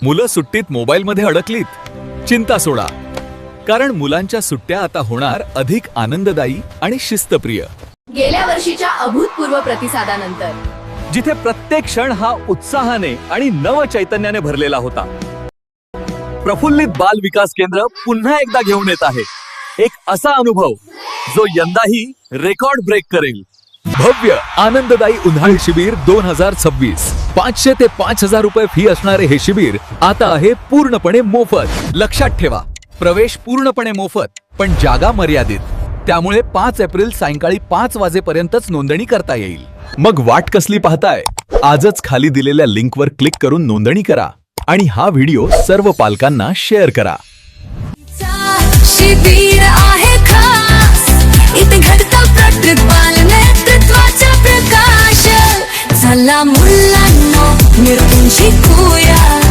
मुलं सुट्टीत मोबाईलमध्ये अडकलीत? चिंता सोडा, कारण मुलांच्या सुट्ट्या आता होणार अधिक आनंददायी आणि शिस्तप्रिय। गेल्या वर्षीच्या अभूतपूर्व प्रतिसादानंतर जिथे प्रत्येक क्षण हा उत्साहाने आणि नव चैतन्याने भरलेला होता, प्रफुल्लित बाल विकास केंद्र पुन्हा एकदा घेऊन येत आहे एक असा अनुभव जो यंदाही रेकॉर्ड ब्रेक करेल। भव्य आनंददायी उन्हाळी शिबिर 2026। 500 ते 5000 रुपये फी असणारे हे शिबिर आता आहे पूर्णपणे मोफत। लक्षात ठेवा, प्रवेश पूर्णपणे मोफत पण जागा मर्यादित, त्यामुळे 5 एप्रिल सायंकाळी 5 वाजेपर्यंतच नोंदणी करता येईल। मग वाट कसली पाहताय? आजच खाली दिलेल्या लिंकवर क्लिक करून नोंदणी करा आणि हा व्हिडिओ सर्व पालकांना शेअर करा। शिबिर आहे खास, इथे घडतं प्रत्येक बाल नेतृत्वाचा प्रकाश। चला मुलांनो, मिळून शिकूया।